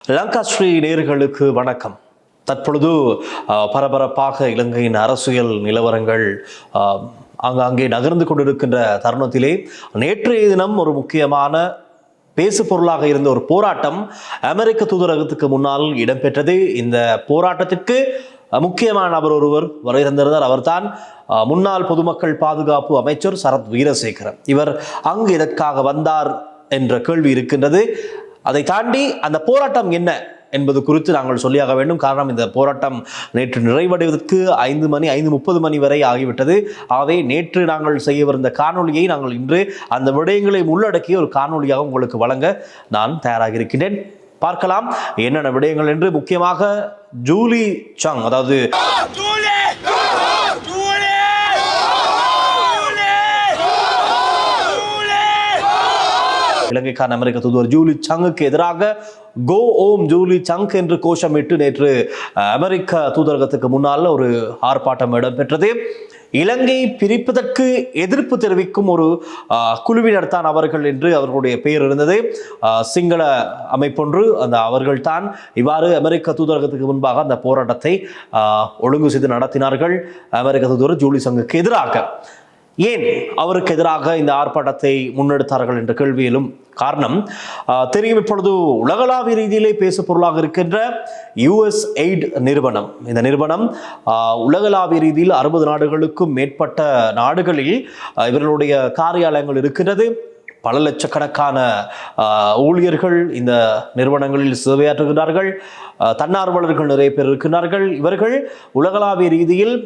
லங்காஸ்ரீ நேயர்களுக்கு வணக்கம். தற்பொழுது பரபரப்பாக இலங்கையின் அரசியல் நிலவரங்கள் அங்கே நகர்ந்து கொண்டிருக்கின்ற தருணத்திலே நேற்றைய தினம் ஒரு முக்கியமான பேசு பொருளாக இருந்த ஒரு போராட்டம் அமெரிக்க தூதரகத்துக்கு முன்னால் இடம்பெற்றது. இந்த போராட்டத்திற்கு முக்கியமான நபர் ஒருவர் வரையிருந்தார். அவர்தான் முன்னாள் பொதுமக்கள் பாதுகாப்பு அமைச்சர் சரத் வீரசேகர. இவர் அங்கு இதற்காக வந்தார் என்ற கேள்வி இருக்கின்றது. அதை தாண்டி அந்த போராட்டம் என்ன என்பது குறித்து நாங்கள் சொல்லியாக வேண்டும். காரணம், இந்த போராட்டம் நேற்று நிறைவடைவதற்கு 5:30 மணி வரை ஆகிவிட்டது. ஆகவே நேற்று நாங்கள் செய்யவிருந்த காணொலியை நாங்கள் இன்று அந்த விடயங்களை உள்ளடக்கிய ஒரு காணொலியாக உங்களுக்கு வழங்க நான் தயாராக இருக்கின்றேன். பார்க்கலாம் என்னென்ன விடயங்கள் என்று. முக்கியமாக ஜூலி சங், அதாவது இலங்கைக்கான அமெரிக்க தூதுவர் ஜூலி சங்குக்கு எதிராக கோ ஓம் ஜூலி சங் என்று கோஷமிட்டு நேற்று அமெரிக்க தூதரகத்துக்கு முன்னால் ஒரு ஆர்ப்பாட்டம் இடம்பெற்றது. இலங்கை பிரிப்பதற்கு எதிர்ப்பு தெரிவிக்கும் ஒரு குழுவினர் தான் அவர்கள் என்று அவர்களுடைய பெயர் இருந்தது. சிங்கள அமைப்பொன்று, அந்த அவர்கள் தான் இவ்வாறு அமெரிக்க தூதரகத்துக்கு முன்பாக அந்த போராட்டத்தை ஒழுங்கு செய்து நடத்தினார்கள் அமெரிக்க தூதுவர் ஜூலி சங்குக்கு எதிராக. ஏன் அவருக்கு எதிராக இந்த ஆர்ப்பாட்டத்தை முன்னெடுத்தார்கள் என்ற கேள்வியிலும் காரணம் தெரியும். இப்பொழுது உலகளாவிய ரீதியிலே பேசு பொருளாக இருக்கின்ற USAID நிறுவனம், இந்த நிறுவனம் உலகளாவிய ரீதியில் 60 நாடுகளுக்கும் மேற்பட்ட நாடுகளில் இவர்களுடைய காரியாலயங்கள் இருக்கின்றது. பல லட்சக்கணக்கான ஊழியர்கள் இந்த நிறுவனங்களில் சேவையாற்றுகிறார்கள். தன்னார்வலர்கள் நிறைய பேர் இருக்கிறார்கள். இவர்கள் உலகளாவிய ரீதியில்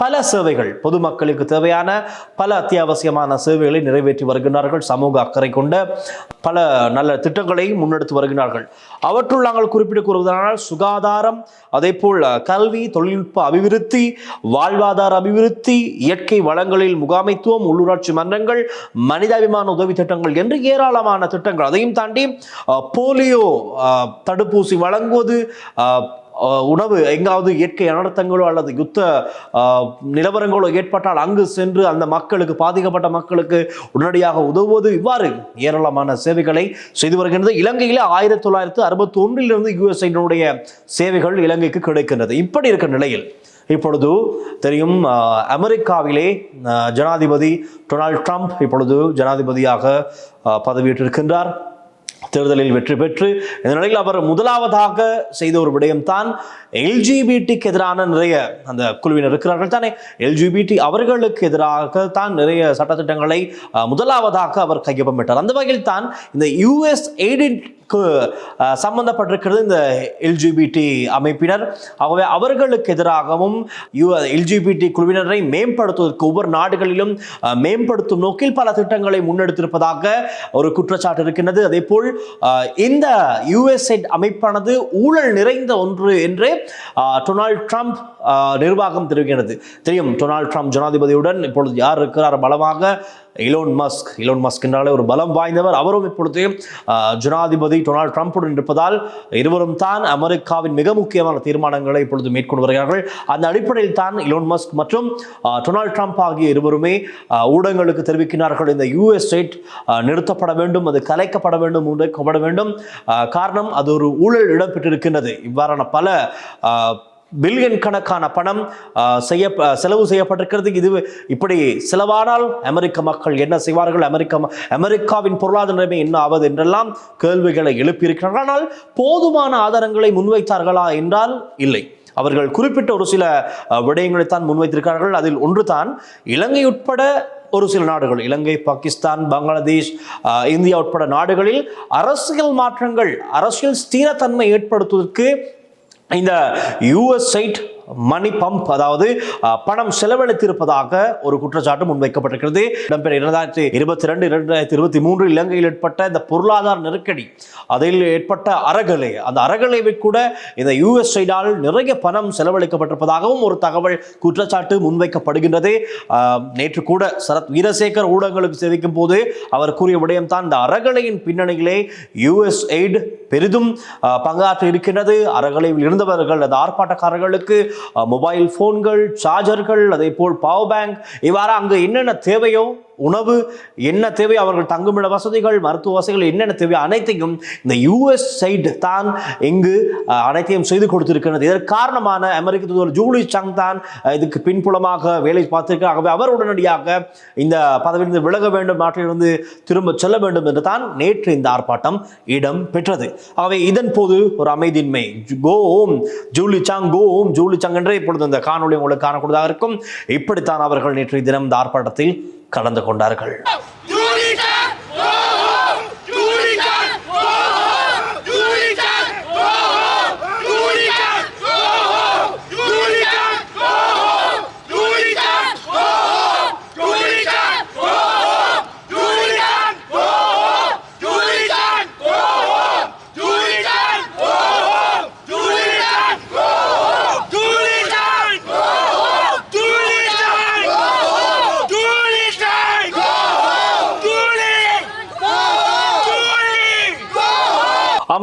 பல சேவைகள், பொதுமக்களுக்கு தேவையான பல அத்தியாவசியமான சேவைகளை நிறைவேற்றி வருகிறார்கள். சமூக அக்கறை கொண்ட பல நல்ல திட்டங்களை முன்னெடுத்து வருகிறார்கள். அவற்றுள் நாங்கள் குறிப்பிட்டு கூறுவதனால் சுகாதாரம், அதே போல் கல்வி, தொழில்நுட்ப அபிவிருத்தி, வாழ்வாதார அபிவிருத்தி, இயற்கை வளங்களில் முகாமைத்துவம், உள்ளூராட்சி மன்றங்கள், மனிதாபிமான உதவி திட்டங்கள் என்று ஏராளமான திட்டங்கள். அதையும் தாண்டி போலியோ தடுப்பூசி வழங்குவது, உணவு, எங்காவது இயற்கை அனர்த்தங்களோ அல்லது யுத்த நிலவரங்களோ ஏற்பட்டால் அங்கு சென்று அந்த மக்களுக்கு, பாதிக்கப்பட்ட மக்களுக்கு உடனடியாக உதவுவது, இவ்வாறு ஏராளமான சேவைகளை செய்து வருகின்றது. இலங்கையில் 1961 USAID சேவைகள் இலங்கைக்கு கிடைக்கின்றது. இப்படி இருக்கிற நிலையில் இப்பொழுது தெரியும், அமெரிக்காவிலே ஜனாதிபதி டொனால்ட் ட்ரம்ப் இப்பொழுது ஜனாதிபதியாக பதவியேற்றிருக்கின்றார். தேர்தலில் வெற்றி பெற்று இந்த நிலையில் அவர் முதலாவதாக செய்த ஒரு விடயம் தான் LGBT எதிரான நிறைய அந்த குழுவினர் இருக்கிறார்கள் தானே, LGBT அவர்களுக்கு எதிராக தான் நிறைய சட்டத்திட்டங்களை முதலாவதாக அவர் கையொப்பமிட்டார். அந்த வகையில் தான் இந்த USAID சம்பந்தப்பட்டிருக்கிறது இந்த LGBT அமைப்பினர். ஆகவே அவர்களுக்கு எதிராகவும் LGBT குழுவினரை மேம்படுத்துவதற்கு ஒவ்வொரு நாடுகளிலும் மேம்படுத்தும் நோக்கில் பல திட்டங்களை முன்னெடுத்திருப்பதாக ஒரு குற்றச்சாட்டு இருக்கின்றது. அதே போல் இந்த USAID அமைப்பானது ஊழல் நிறைந்த ஒன்று என்று டொனால்ட் ட்ரம்ப் நிர்வாகம் தெரிவிக்கிறது. தெரியும், டொனால்ட் ட்ரம்ப் ஜனாதிபதியுடன் இப்பொழுது யார் இருக்கிறார் பலமாக? இலோன் மஸ்க் என்றாலே ஒரு பலம் வாய்ந்தவர். அவரும் இப்பொழுது ஜனாதிபதி டொனால்ட் ட்ரம்புடன் இருப்பதால் இருவரும் தான் அமெரிக்காவின் மிக முக்கியமான தீர்மானங்களை இப்பொழுது மேற்கொண்டு வருகிறார்கள். அந்த அடிப்படையில் தான் இலோன் மஸ்க் மற்றும் டொனால்ட் ட்ரம்ப் ஆகிய இருவருமே ஊடகங்களுக்கு தெரிவிக்கிறார்கள், இந்த USAID நிறுத்தப்பட வேண்டும், அது கலைக்கப்பட வேண்டும், முடக்கப்பட வேண்டும். காரணம், அது ஒரு ஊழல் இடம்பெற்றிருக்கின்றது. இவ்வாறான பல பில்லியன் கணக்கான பணம் செலவு செய்யப்பட்டிருக்கிறது. இது இப்படி செலவானால் அமெரிக்க மக்கள் என்ன செய்வார்கள், அமெரிக்காவின் பொருளாதார நிலைமை என்ன ஆவது என்றெல்லாம் கேள்விகளை எழுப்பியிருக்கிறார்கள். ஆனால் போதுமான ஆதாரங்களை முன்வைத்தார்களா என்றால் இல்லை. அவர்கள் குறிப்பிட்ட ஒரு சில விடயங்களைத்தான் முன்வைத்திருக்கிறார்கள். அதில் ஒன்று தான் இலங்கை உட்பட ஒரு சில நாடுகள், இலங்கை, பாகிஸ்தான், பங்களாதேஷ், இந்தியா உட்பட நாடுகளில் அரசியல் மாற்றங்கள், அரசியல் ஸ்திரத்தன்மை ஏற்படுத்துவதற்கு இந்த USAID மணி பம்ப், அதாவது பணம் செலவழித்திருப்பதாக ஒரு குற்றச்சாட்டு முன்வைக்கப்பட்டிருக்கிறது. இடம்பெற்ற 2022-2023 இலங்கையில் ஏற்பட்ட இந்த பொருளாதார நெருக்கடி, அதில் ஏற்பட்ட அறகலை, அந்த அறகலைவை கூட இந்த USAID-ஆல் நிறைய பணம் செலவழிக்கப்பட்டிருப்பதாகவும் ஒரு தகவல் குற்றச்சாட்டு முன்வைக்கப்படுகின்றது. நேற்று கூட சரத் வீரசேகர் ஊடகங்களுக்கு தெரிவிக்கும் போது அவர் கூறிய விடயம் தான், இந்த அறகலையின் பின்னணியிலே USAID பெரிதும் பங்காற்றி இருக்கின்றது. அறகலையில் இருந்தவர்கள், அந்த ஆர்ப்பாட்டக்காரர்களுக்கு மொபைல் போன்கள், சார்ஜர்கள், அதே போல் பவர் பேங்க், இவ்வாறு அங்கு என்னென்ன தேவையோ உணவு என்ன தேவை, அவர்கள் தங்குமிட வசதிகள், மருத்துவ வசதிகள் என்னென்ன தேவை அனைத்தையும் இந்த யுஎஸ் சைடு தான் இங்கு அனைத்தையும் செய்து கொடுத்திருக்கிறது. இதற்கு காரணமான அமெரிக்க தூதர் ஜூலி சங் தான் இதுக்கு பின்புலமாக வேலை பார்த்திருக்கிறார். ஆகவே அவர் உடனடியாக இந்த பதவியிலிருந்து விலக வேண்டும், நாட்டிலிருந்து திரும்ப செல்ல வேண்டும் என்று தான் நேற்று இந்த ஆர்ப்பாட்டம் இடம் பெற்றது. ஆகவே இதன் போது ஒரு அமைதியின்மை, கோ ஓம் ஜூலி சங், கோ ஓம் ஜூலி சங் என்றே இப்பொழுது இந்த காணொலி உங்களுக்கு காணக்கூடியதாக இருக்கும். இப்படித்தான் அவர்கள் நேற்று தினம் இந்த ஆர்ப்பாட்டத்தில் கலந்து கொண்டார்கள்.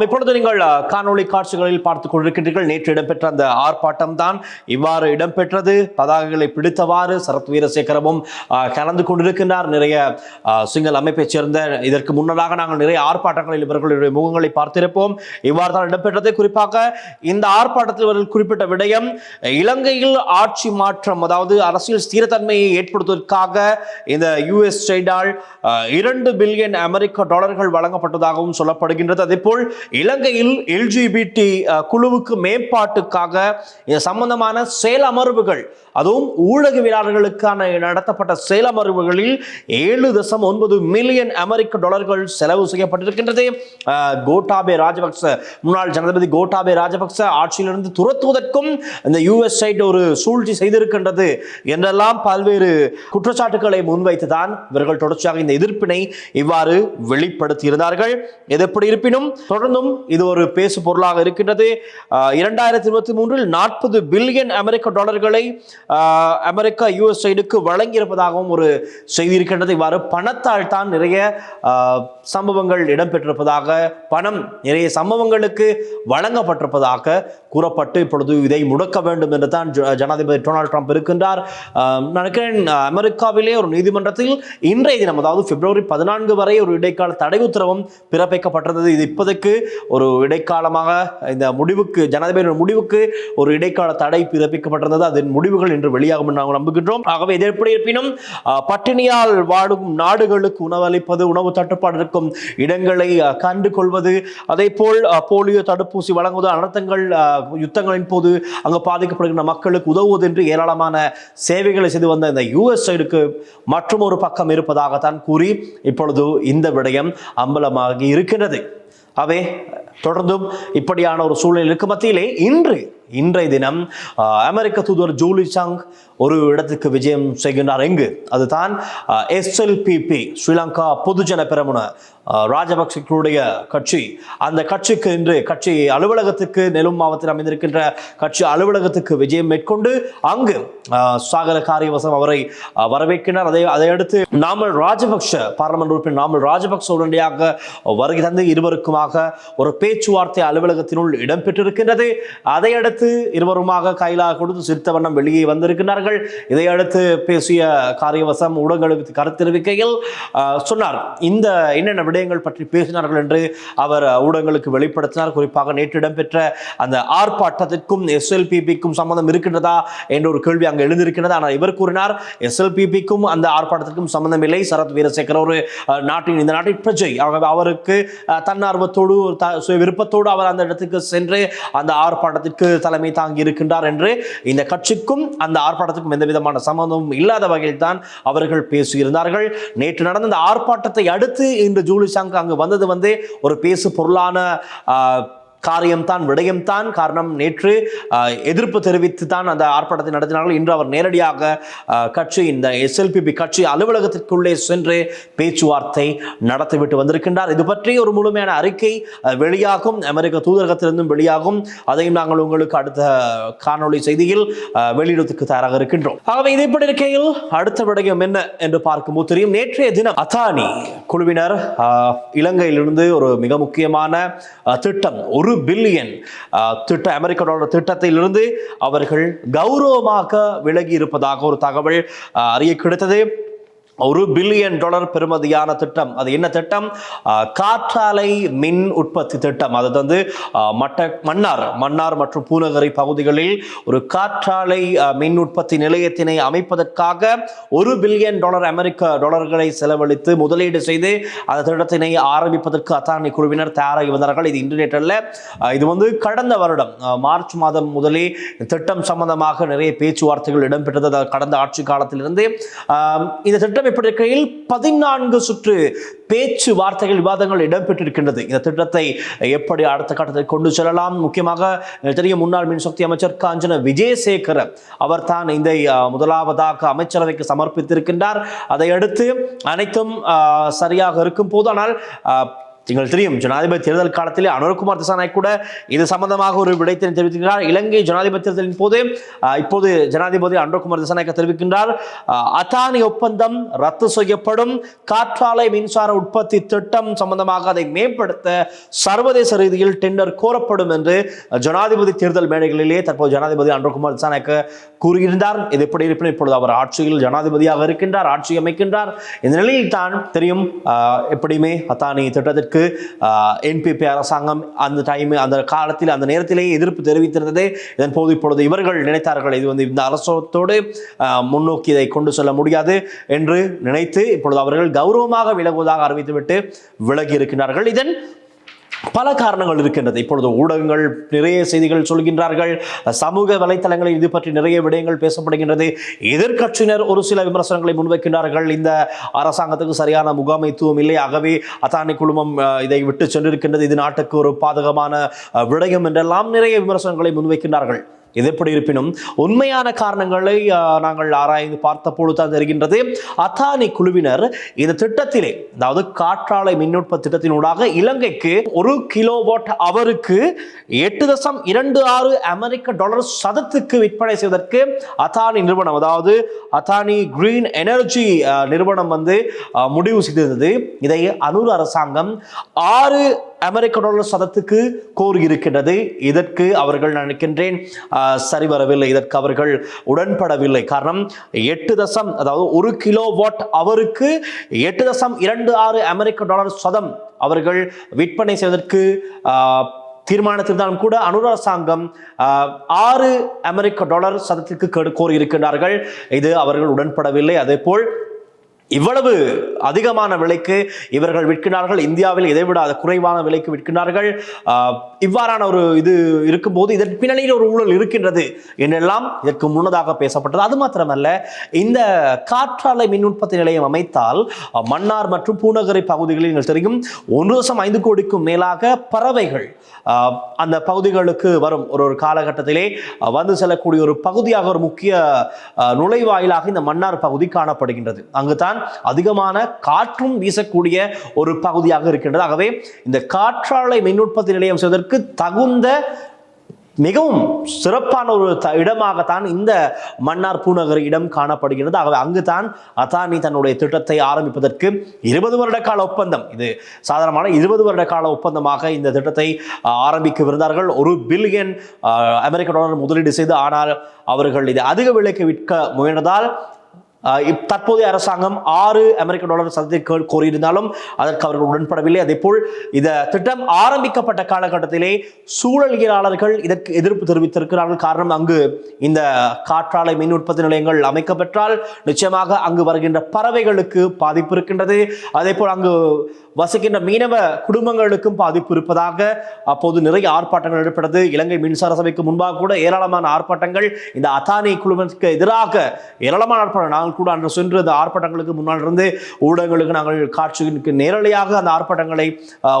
இப்பொழுது நீங்கள் காணொளி காட்சிகளில் பார்த்துக் கொண்டிருக்கின்றீர்கள். நேற்று இடம்பெற்ற அந்த ஆர்ப்பாட்டம் தான் இவ்வாறு இடம்பெற்றது. பதாகைகளை பிடித்தவாறு சரத் வீரசேகரமும் கலந்து கொண்டிருக்கின்றார். நிறைய சிங்கள அமைப்பைச் சேர்ந்த, இதற்கு முன்னதாக நாங்கள் நிறைய ஆர்ப்பாட்டங்களில் இவர்களுடைய முகங்களை பார்த்திருப்போம். இவ்வாறு தான் இடம்பெற்றது. குறிப்பாக இந்த ஆர்ப்பாட்டத்தில் இவர்கள் குறிப்பிட்ட விடயம், இலங்கையில் ஆட்சி மாற்றம், அதாவது அரசியல் ஸ்திரத்தன்மையை ஏற்படுத்துவதற்காக இந்த யுஎஸ் சைடால் 2 பில்லியன் அமெரிக்க டாலர்கள் வழங்கப்பட்டதாகவும் சொல்லப்படுகின்றது. அதேபோல் இலங்கையில் எல்ஜிபிடி குழுவுக்கு மேம்பாட்டுக்காக சம்பந்தமான செயலமர்வுகள், அதுவும் ஊடகவியலாளர்களுக்கான நடத்தப்பட்ட செயலமர்வுகளில் 7.9 மில்லியன் அமெரிக்க டாலர்கள் செலவு செய்யப்பட்டிருக்கின்றது. கோட்டாபே ராஜபக்ச, முன்னாள் ஜனாதிபதி கோட்டாபே ராஜபக்ச ஆட்சியிலிருந்து துரத்துவதற்கும் இந்த யுஎஸ் சைடு ஒரு சூழ்ச்சி செய்திருக்கின்றது என்றெல்லாம் பல்வேறு குற்றச்சாட்டுகளை முன்வைத்துதான் இவர்கள் தொடர்ச்சியாக இந்த எதிர்ப்பினை இவ்வாறு வெளிப்படுத்தியிருந்தார்கள். எது எப்படி இருப்பினும் தொடர்ந்தும் இது ஒரு பேசு பொருளாக இருக்கின்றது. 2023 40 பில்லியன் அமெரிக்க டாலர்களை அமெரிக்கா யுஎஸ் சைடுக்கு வழங்கியிருப்பதாகவும் ஒரு செய்தி இருக்கின்றது. இவ்வாறு பணத்தால் தான் நிறைய சம்பவங்கள் இடம்பெற்றிருப்பதாக, பணம் நிறைய சம்பவங்களுக்கு வழங்கப்பட்டிருப்பதாக கூறப்பட்டு இப்பொழுது இதை முடக்க வேண்டும் என்று தான் ஜனாதிபதி டொனால்ட் ட்ரம்ப் இருக்கின்றார். நினைக்கிறேன் அமெரிக்காவிலே ஒரு நீதிமன்றத்தில் இன்றைய தினம், அதாவது பிப்ரவரி 14 வரை ஒரு இடைக்கால தடை உத்தரவும் பிறப்பிக்கப்பட்டிருந்தது. இது இப்போதைக்கு ஒரு இடைக்காலமாக இந்த முடிவுக்கு, ஜனாதிபதியின் முடிவுக்கு ஒரு இடைக்கால தடை பிறப்பிக்கப்பட்டிருந்தது. அதன் முடிவுகள் இன்று வெளியாகும் என்று நாங்கள் நம்புகின்றோம். ஆகவே இது எப்படி இருப்பினும் பட்டினியால் வாடும் நாடுகளுக்கு உணவளிப்பது, உணவு தட்டுப்பாடு இருக்கும் இடங்களை கண்டு கொள்வது, அதே போல் போலியோ தடுப்பூசி வழங்குவது, அனர்த்தங்கள் யுத்தங்களின் போது அங்கு பாதிக்கப்படுகின்ற மக்களுக்கு உதவுவது என்று ஏராளமான சேவைகளை செய்து வந்த இந்த யுஎஸ் சைடுக்கு மற்றும் ஒரு பக்கம் இருப்பதாகத்தான் கூறி இப்பொழுது இந்த விடயம் அம்பலமாகி இருக்கின்றது. அவை தொடர்ந்தும் இப்படியான ஒரு சூழ்நிலைக்கு மத்தியிலே இன்றைய தினம் அமெரிக்க தூதுவர் ஜூலி சங் ஒரு இடத்துக்கு விஜயம் செய்கின்றார். எங்கு? அதுதான் எஸ்எல்பிபி, ஸ்ரீலங்கா பொதுஜன பெரமுன, ராஜபக்சேக்களுடைய கட்சி. அந்த கட்சிக்கு இன்று கட்சி அலுவலகத்துக்கு, நெலும் மாவட்டத்தில் அமைந்திருக்கின்ற கட்சி அலுவலகத்துக்கு விஜயம் மேற்கொண்டு அங்கு சாகர காரியவசம் அவரை வரவேற்கின்றார். அதையடுத்து நாமல் ராஜபக்ஷ, பார்லமெண்ட் உறுப்பினர் நாமல் ராஜபக்ஷ உடனடியாக வருகை தந்து இருவருக்குமாக ஒரு பேச்சுவார்த்தை அலுவலகத்தினுள் இடம்பெற்றிருக்கின்றது. அதையடுத்து இருவருமாக கையிலாக கொடுத்து சிரித்த வண்ணம் வெளியே வந்திருக்கிறார்கள். இதையடுத்து பேசிய காரியவசம் ஊடகங்களுக்கு கருத்து தெரிவிக்கையில் சொன்னார், இந்த என்னென்ன விடயங்கள் பற்றி பேசினார்கள் என்று அவர் ஊடகங்களுக்கு வெளிப்படுத்தினார். குறிப்பாக நேற்று இடம்பெற்ற அந்த ஆர்ப்பாட்டத்திற்கும் எஸ்எல்பிபிக்கும் சம்பந்தம் இருக்கின்றதா என்ற ஒரு கேள்வி அங்கு எழுந்திருக்கிறது. ஆனால் இவர் கூறினார், எஸ்எல்பிபிக்கும் அந்த ஆர்ப்பாட்டத்திற்கும் சம்பந்தம் இல்லை. சரத் வீரசேகர் ஒரு இந்த நாட்டின் பிரஜை, அவருக்கு தன்னார்வத்தோடு விருப்பத்தோடு அவர் அந்த இடத்துக்கு சென்று அந்த ஆர்ப்பாட்டத்திற்கு தலைமை தாங்கி இருக்கின்றார் என்று, இந்த கட்சிக்கும் அந்த ஆர்ப்பாட்டத்துக்கும் எந்த விதமான சம்பந்தமும் இல்லாத வகையில் தான் அவர்கள் பேசியிருந்தார்கள். நேற்று நடந்த அந்த ஆர்ப்பாட்டத்தை அடுத்து இன்று ஜூலி சங் அங்கு வந்தது ஒரு பேசு பொருளான காரியம்தான், விடயம்தான். காரணம், நேற்று எதிர்ப்பு தெரிவித்து தான் அந்த ஆர்ப்பாட்டத்தை நடத்தினார்கள். இன்று அவர் நேரடியாக கட்சி, இந்த எஸ்எல்பிபி கட்சி அலுவலகத்திற்குள்ளே சென்று பேச்சுவார்த்தை நடத்திவிட்டு வந்திருக்கின்றார். இது பற்றி ஒரு முழுமையான அறிக்கை வெளியாகும், அமெரிக்க தூதரகத்திலிருந்தும் வெளியாகும். அதையும் நாங்கள் உங்களுக்கு அடுத்த காணொளி செய்தியில் வெளியிடத்துக்கு தயாராக இருக்கின்றோம். ஆகவே இதை இப்படி இருக்கையில் அடுத்த விடயம் என்ன என்று பார்க்கும்போது தெரியும், நேற்றைய தினம் அத்தானி குழுவினர் இலங்கையிலிருந்து ஒரு மிக முக்கியமான திட்டம், 1 பில்லியன் அமெரிக்க டாலர் திட்டத்திலிருந்து அவர்கள் கௌரவமாக விலகி இருப்பதாக ஒரு தகவல் அறிய கிடைத்தது. $1 பில்லியன் பெறுமதியான திட்டம். அது என்ன திட்டம்? காற்றாலை மின் உற்பத்தி திட்டம். அது வந்து மன்னார் மற்றும் பூநகரி பகுதிகளில் ஒரு காற்றாலை மின் உற்பத்தி நிலையத்தினை அமைப்பதற்காக $1 பில்லியன் அமெரிக்க டாலர்களை செலவழித்து முதலீடு செய்து அந்த திட்டத்தினை ஆரம்பிப்பதற்கு அத்தானி குழுவினர் தயாராகி வந்தார்கள். இது இன்டர்நெட் அல்ல, இது வந்து கடந்த வருடம் மார்ச் மாதம் முதலே திட்டம் சம்பந்தமாக நிறைய பேச்சுவார்த்தைகள் இடம்பெற்றது. கடந்த ஆட்சி காலத்திலிருந்து இந்த திட்டம் எப்படி இருக்கையில் 14 சுற்று பேச்சுவார்த்தைகள் விவாதங்கள் இடம்பெற்றிருக்கின்றது. இந்த திட்டத்தை எப்படி அடுத்த கட்டத்தை கொண்டு செல்லலாம், முக்கியமாக தெரியும் முன்னாள் மின்சக்தி அமைச்சர் காஞ்சன விஜயசேகர அவர் தான் இந்த முதலாவதாக அமைச்சரவைக்கு சமர்ப்பித்திருக்கின்றார். அதை அடுத்து அனைத்தும் சரியாக இருக்கும் போது, ஆனால் நீங்கள் தெரியும் ஜனாதிபதி தேர்தல் காலத்திலே அனுரகுமார் திசாநாயக்க கூட இது சம்பந்தமாக ஒரு விடயத்தை தெரிவித்திருக்கிறார். இலங்கை ஜனாதிபதி தேர்தலின் போது இப்போது ஜனாதிபதி அனுரகுமார் திசாநாயக்க தெரிவிக்கின்றார், அதானி ஒப்பந்தம் ரத்து செய்யப்படும், காற்றாலை மின்சார உற்பத்தி திட்டம் சம்பந்தமாக அதை மேம்படுத்த சர்வதேச ரீதியில் டெண்டர் கோரப்படும் என்று ஜனாதிபதி தேர்தல் மேடைகளிலே தற்போது ஜனாதிபதி அனுரகுமார் திசாநாயக்க கூறுகின்றார். இது எப்படி இருப்பினும் இப்பொழுது அவர் ஆட்சியில் ஜனாதிபதியாக இருக்கின்றார், ஆட்சி அமைக்கின்றார். இந்த நிலையில் தான் தெரியும் எப்படியுமே அதானி திட்டத்திற்கு என்பிபி அரசாங்கம் அந்த காலத்தில் அந்த நேரத்திலேயே எதிர்ப்பு தெரிவித்திருந்தது. இதன் போது இப்பொழுது இவர்கள் நினைத்தார்கள் இது வந்து இந்த அரசோடு முன்னோக்கி இதை கொண்டு செல்ல முடியாது என்று நினைத்து இப்பொழுது அவர்கள் கௌரவமாக விலகுவதாக அறிவித்துவிட்டு விலகி இருக்கின்றார்கள். இதன் பல காரணங்கள் இருக்கின்றது. இப்பொழுது ஊடகங்கள் நிறைய செய்திகள் சொல்கின்றார்கள், சமூக வலைத்தளங்களில் இது பற்றி நிறைய விடயங்கள் பேசப்படுகின்றது. எதிர்க்கட்சியினர் ஒரு சில விமர்சனங்களை முன்வைக்கின்றார்கள், இந்த அரசாங்கத்துக்கு சரியான முகாமைத்துவம் இல்லை, ஆகவே அதானி குழுமம் இதை விட்டு சென்றிருக்கின்றது, இது நாட்டுக்கு ஒரு பாதகமான விடயம் என்றெல்லாம் நிறைய விமர்சனங்களை முன்வைக்கின்றார்கள். இது எப்படி இருப்பினும் உண்மையான காரணங்களை நாங்கள் ஆராய்ந்து பார்த்த பொழுது தான் தெரிகின்றது, அதானி குழுவினர் இந்த திட்டத்திலே, அதாவது காற்றாலை மின் உற்பத்தி திட்டத்தினூடாக இலங்கைக்கு 1 கிலோவாட் அவருக்கு $8.26 அமெரிக்க சதத்துக்கு விற்பனை செய்வதற்கு அதானி நிறுவனம், அதாவது அதானி கிரீன் எனர்ஜி நிறுவனம் வந்து முடிவு செய்திருந்தது. இதை அனுர அரசாங்கம் $6 அமெரிக்க சதத்துக்கு கோரியிருக்கின்றது. இதற்கு அவர்கள் நினைக்கின்றேன் சரிவரவில்லை, இதற்கு அவர்கள் உடன்படவில்லை. காரணம் 1 கிலோவாட் அவருக்கு $8.26 அமெரிக்க சதம் அவர்கள் விற்பனை செய்வதற்கு தீர்மானத்திருந்தாலும் கூட அனுர அரசாங்கம் $6 அமெரிக்க சதத்திற்கு கோரியிருக்கிறார்கள். இது அவர்கள் உடன்படவில்லை. அதே போல் இவ்வளவு அதிகமான விலைக்கு இவர்கள் விற்கிறார்கள், இந்தியாவில் இதைவிட குறைவான விலைக்கு விற்கிறார்கள். இவ்வாறான ஒரு இது இருக்கும்போது இதற்கு பின்னணியில் ஒரு ஊழல் இருக்கின்றது என்றெல்லாம் இதற்கு முன்னதாக பேசப்பட்டது. அது மாத்திரமல்ல, இந்த காற்றாலை மின் உற்பத்தி நிலையம் அமைத்தால் மன்னார் மற்றும் பூநகரி பகுதிகளில் நீங்கள் தெரியும் 1.5 கோடிக்கும் மேலாக பறவைகள் அந்த பகுதிகளுக்கு வரும். ஒரு காலகட்டத்திலே வந்து செல்லக்கூடிய ஒரு பகுதியாக, ஒரு முக்கிய நுழைவாயிலாக இந்த மன்னார் பகுதி காணப்படுகின்றது. அங்குதான் அதிகமான காற்றும் வீசக்கூடிய ஒரு பகுதியாக இருக்கின்றது. ஆகவே இந்த காற்றாலை மின் உற்பத்தி நிலையம் செய்வதற்கு தகுந்த மிகவும் சிறப்பான ஒரு இடமாகத்தான் இந்த மன்னார் பூநகரி இடம் காணப்படுகிறது. ஆகவே அங்குதான் அதானி தன்னுடைய திட்டத்தை ஆரம்பிப்பதற்கு 20 வருட கால ஒப்பந்தம், இது சாதாரணமான 20 வருட கால ஒப்பந்தமாக இந்த திட்டத்தை ஆரம்பிக்கவிருந்தார்கள். $1 பில்லியன் அமெரிக்க முதலீடு செய்து, ஆனால் அவர்கள் இதை அதிக விலைக்கு விற்க முயன்றதால் தற்போதைய அரசாங்கம் $6 அமெரிக்க சதத்தை கோரியிருந்தாலும் அதற்கு அவர்கள் உடன்படவில்லை. அதே போல் இந்த திட்டம் ஆரம்பிக்கப்பட்ட காலகட்டத்திலே சூழலியலாளர்கள் இதற்கு எதிர்ப்பு தெரிவித்திருக்கிறார்கள். காரணம், அங்கு இந்த காற்றாலை மின் உற்பத்தி நிலையங்கள் அமைக்கப்பெற்றால் நிச்சயமாக அங்கு வருகின்ற பறவைகளுக்கு பாதிப்பு இருக்கின்றது. அதே போல் அங்கு வசிக்கின்ற மீனவ குடும்பங்களுக்கும் பாதிப்பு இருப்பதாக அப்போது நிறைய ஆர்ப்பாட்டங்கள் நடைபெற்றது. இலங்கை மின்சார சபைக்கு முன்பாக கூட ஏராளமான ஆர்ப்பாட்டங்கள், இந்த அதானி குழுமத்துக்கு எதிராக ஏராளமான ஆர்ப்பாட்டம். நாங்கள் கூட அன்று சென்று அந்த ஆர்ப்பாட்டங்களுக்கு முன்னால் இருந்து ஊடகங்களுக்கு நாங்கள் காட்சிக்கு நேரடியாக அந்த ஆர்ப்பாட்டங்களை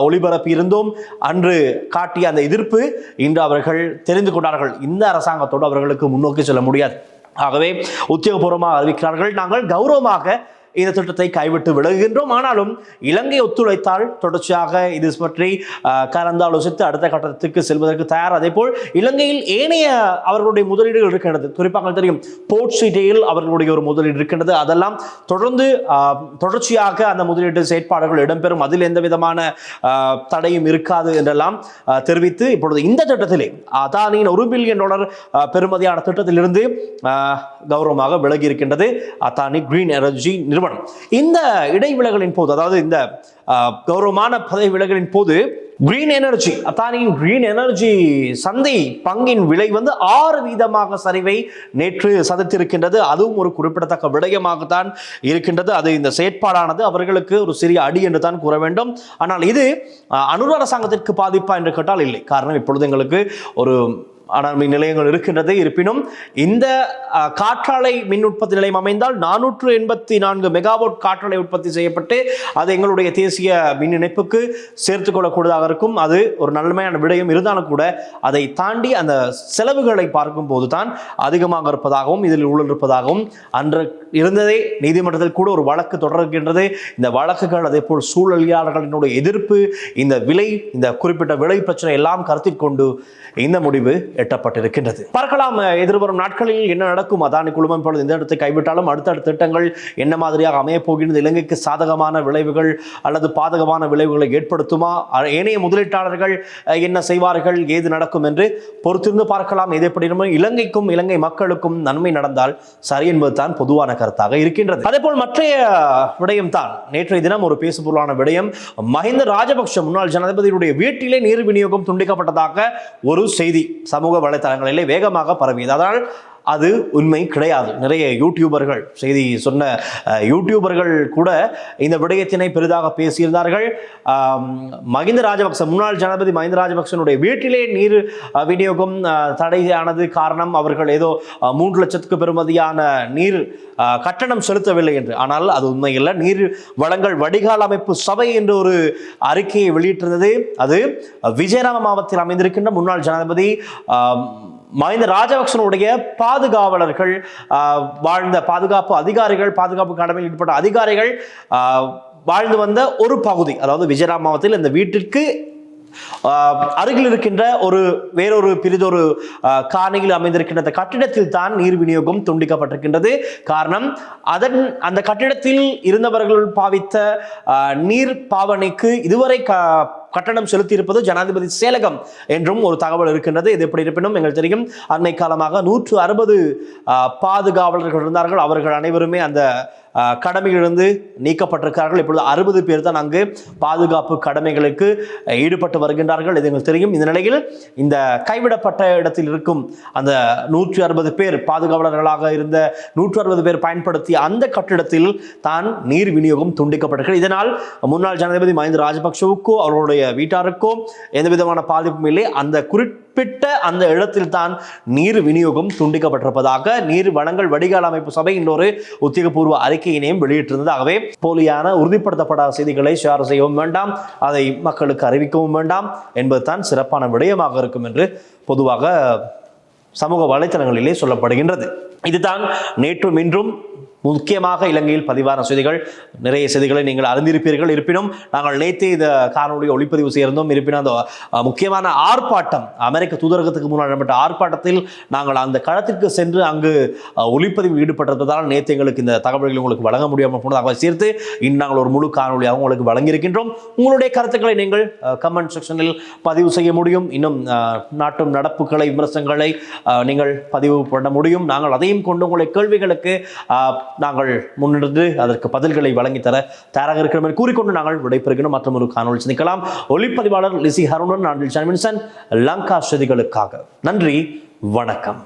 ஒளிபரப்பி இருந்தோம். அன்று காட்டிய அந்த எதிர்ப்பு இன்று அவர்கள் தெரிந்து கொண்டார்கள், இந்த அரசாங்கத்தோடு அவர்களுக்கு முன்னோக்கி செல்ல முடியாது. ஆகவே உத்தியோகபூர்வமாக அறிவிக்கிறார்கள், நாங்கள் கௌரவமாக இந்த திட்டத்தை கைவிட்டு விலகுகின்றோம். ஆனாலும் இலங்கை ஒத்துழைத்தால் தொடர்ச்சியாக இது பற்றி கலந்தாலோசித்து அடுத்த கட்டத்துக்கு செல்வதற்கு தயார். அதே போல் இலங்கையில் ஏனைய அவர்களுடைய முதலீடுகள் இருக்கின்றது. குறிப்பாக தெரியும் போர்ட் சிட்டியில் அவர்களுடைய ஒரு முதலீடு இருக்கின்றது. அதெல்லாம் தொடர்ச்சியாக அந்த முதலீட்டு செயற்பாடுகள் இடம்பெறும், அதில் எந்த விதமான தடையும் இருக்காது என்றெல்லாம் தெரிவித்து இப்பொழுது இந்த திட்டத்திலே அதானியின் $1 பில்லியன் பெறுமதியான திட்டத்திலிருந்து கௌரவமாக விலகி இருக்கின்றது அதானி கிரீன் எனர்ஜி நிறுவனம். நிறுவனம். இந்த இடைவிலகலின் போது, அதாவது இந்த கௌரவமான பதவி விலகலின் போது கிரீன் எனர்ஜி, அதானியின் கிரீன் எனர்ஜி சந்தை பங்கின் விலை 6% சரிவை நேற்று சந்தித்திருக்கின்றது. அதுவும் ஒரு குறிப்பிடத்தக்க விடயமாகத்தான் இருக்கின்றது. அது இந்த செயற்பாடானது அவர்களுக்கு ஒரு சிறிய அடி என்று தான் கூற வேண்டும். ஆனால் இது அனுர அரசாங்கத்திற்கு பாதிப்பா என்று கேட்டால் இல்லை. காரணம், இப்பொழுது எங்களுக்கு ஒரு ஆனால் மின் நிலையங்கள் இருக்கின்றது. இருப்பினும் இந்த காற்றாலை மின் உற்பத்தி நிலையம் அமைந்தால் 484 மெகாவாட் காற்றாலை உற்பத்தி செய்யப்பட்டு அது எங்களுடைய தேசிய மின் இணைப்புக்கு சேர்த்துக் கொள்ளக்கூடியதாக இருக்கும். அது ஒரு நன்மையான விடயம் இருந்தாலும் கூட அதை தாண்டி அந்த செலவுகளை பார்க்கும் போது தான் அதிகமாக இருப்பதாகவும் இதில் ஊழல் இருப்பதாகவும் அன்று இருந்ததே நீதிமன்றத்தில் கூட ஒரு வழக்கு தொடர்கின்றது. இந்த வழக்குகள், அதே போல் சூழலியாளர்களினுடைய எதிர்ப்பு, இந்த விலை, இந்த குறிப்பிட்ட விலை பிரச்சனை எல்லாம் கருத்தில் கொண்டு இந்த முடிவு எட்டப்பட்டிருக்கின்றது. பார்க்கலாம் எதிர்வரும் நாட்களில் என்ன நடக்கும். அதானி குழுமம் இப்பொழுது இந்த இடத்தை கைவிட்டாலும் அடுத்தடுத்த திட்டங்கள் என்ன மாதிரியாக அமைய போகின்றது, இலங்கைக்கு சாதகமான விளைவுகள் அல்லது பாதகமான விளைவுகளை ஏற்படுத்துமா, ஏனைய முதலீட்டாளர்கள் என்ன செய்வார்கள், ஏது நடக்கும் என்று பொறுத்திருந்து பார்க்கலாம். எது எப்படி இலங்கைக்கும் இலங்கை மக்களுக்கும் நன்மை நடந்தால் சரி என்பதுதான் பொதுவான கருத்தாக இருக்கின்றது. அதே போல் மற்றைய விடயம் தான் நேற்றைய தினம் ஒரு பேசுபொருளான விடயம். மஹிந்த ராஜபக்ஷ முன்னாள் ஜனாதிபதியுடைய வீட்டிலே நீர் விநியோகம் துண்டிக்கப்பட்டதாக ஒரு செய்தி சமூக வலைத்தளங்களிலே வேகமாக பரவியது. அதனால் அது உண்மை கிடையாது. நிறைய யூடியூபர்கள், செய்தி சொன்ன யூடியூபர்கள் கூட இந்த விடயத்தினை பெரிதாக பேசியிருந்தார்கள். மஹிந்த ராஜபக்ச, முன்னாள் ஜனாதிபதி மஹிந்த ராஜபக்சனுடைய வீட்டிலே நீர் விநியோகம் தடையானது காரணம் அவர்கள் ஏதோ 3 லட்சத்துக்கு பெறுமதியான நீர் கட்டணம் செலுத்தவில்லை என்று. ஆனால் அது உண்மையில் நீர் வளங்கள் வடிகால் அமைப்பு சபை என்று ஒரு அறிக்கையை வெளியிட்டிருந்தது. அது விஜயராம மாவட்டத்தில் அமைந்திருக்கின்ற முன்னாள் ஜனாதிபதி மஹிந்த ராஜபக்சனுடைய பாதுகாவலர்கள், வாழ்ந்த பாதுகாப்பு அதிகாரிகள், பாதுகாப்பு கடமையில் ஈடுபட்ட அதிகாரிகள் வாழ்ந்து வந்த ஒரு பகுதி, அதாவது விஜயராம மாவட்டத்தில் இந்த வீட்டிற்கு அருகில் இருக்கின்ற வேறொரு பிரிதொரு காணியில் அமைந்திருக்கின்ற கட்டிடத்தில் தான் நீர் விநியோகம் துண்டிக்கப்பட்டிருக்கின்றது. காரணம், அந்த கட்டிடத்தில் இருந்தவர்கள் பாவித்த நீர் பாவனைக்கு இதுவரை கட்டணம் செலுத்தி இருப்பது ஜனாதிபதி செயலகம் என்றும் ஒரு தகவல் இருக்கின்றது. இது எப்படி இருப்பினும் எங்களுக்கு தெரியும், அண்மை காலமாக 160 பாதுகாவலர்கள் இருந்தார்கள். அவர்கள் அனைவருமே அந்த கடமையிலிருந்து நீக்கப்பட்டிருக்கிறார்கள். இப்பொழுது 60 பேர் தான் அங்கு பாதுகாப்பு கடமைகளுக்கு ஈடுபட்டு வருகின்றார்கள். இது எங்களுக்கு தெரியும். இந்த நிலையில் இந்த கைவிடப்பட்ட இடத்தில் இருக்கும் அந்த 160 பேர் பாதுகாவலர்களாக இருந்த 160 பேர் பயன்படுத்திய அந்த கட்டிடத்தில் தான் நீர் விநியோகம் துண்டிக்கப்பட்டிருக்கிறது. இதனால் முன்னாள் ஜனாதிபதி மஹிந்த ராஜபக்சவுக்கோ அவர்களுடைய வீட்டாருக்கோ எந்த விதமான பாதிப்பும் இல்லை. அந்த குறிப்பிட்ட அந்த இடத்தில் தான் நீர் விநியோகம் துண்டிக்கப்பட்டிருப்பதாக நீர் வளங்கள் வடிகால் அமைப்பு சபை இன்னொரு உத்தியோகபூர்வ அறிக்கையினையும் வெளியிட்டிருந்தது. ஆகவே போலியான உறுதிப்படுத்தப்படாத செய்திகளை ஷேர் செய்யவும் வேண்டாம், அதை மக்களுக்கு அறிவிக்கவும் வேண்டாம் என்பதுதான் சிறப்பான விடயமாக இருக்கும் என்று பொதுவாக சமூக வலைத்தளங்களிலே சொல்லப்படுகின்றது. இதுதான் நேற்றும் இன்றும் முக்கியமாக இலங்கையில் பதிவான செய்திகள். நிறைய செய்திகளை நீங்கள் அறிந்திருப்பீர்கள். இருப்பினும் நாங்கள் நேற்றே இந்த காணொலியை ஒளிப்பதிவு செய்திருந்தோம். இருப்பினும் அந்த முக்கியமான ஆர்ப்பாட்டம், அமெரிக்க தூதரகத்துக்கு முன்னால் நடைபெற்ற ஆர்ப்பாட்டத்தில் நாங்கள் அந்த களத்திற்கு சென்று அங்கு ஒளிப்பதிவு ஈடுபட்டிருப்பதால் நேற்று எங்களுக்கு இந்த தகவல்களை உங்களுக்கு வழங்க முடியாமல் போனதாக சேர்த்து இன்று நாங்கள் ஒரு முழு காணொலியாக உங்களுக்கு வழங்கியிருக்கின்றோம். உங்களுடைய கருத்துக்களை நீங்கள் கமெண்ட் செக்ஷனில் பதிவு செய்ய முடியும். இன்னும் நாட்டும் நடப்புகளை, விமர்சனங்களை நீங்கள் பதிவு பண்ண முடியும். நாங்கள் அதையும் கொண்டு உங்களுடைய கேள்விகளுக்கு நாங்கள் முன்னிருந்து அதற்கு பதில்களை வழங்கி தர தயாராக இருக்கிறோம் என்று கூறிக்கொண்டு நாங்கள் விடைபெறுகிறோம். மற்றும் ஒரு காணொலி சந்திக்கலாம். ஒளிப்பதிவாளர் லிசி ஹருணன், நான் லங்கா செய்திகளுக்காக. நன்றி, வணக்கம்.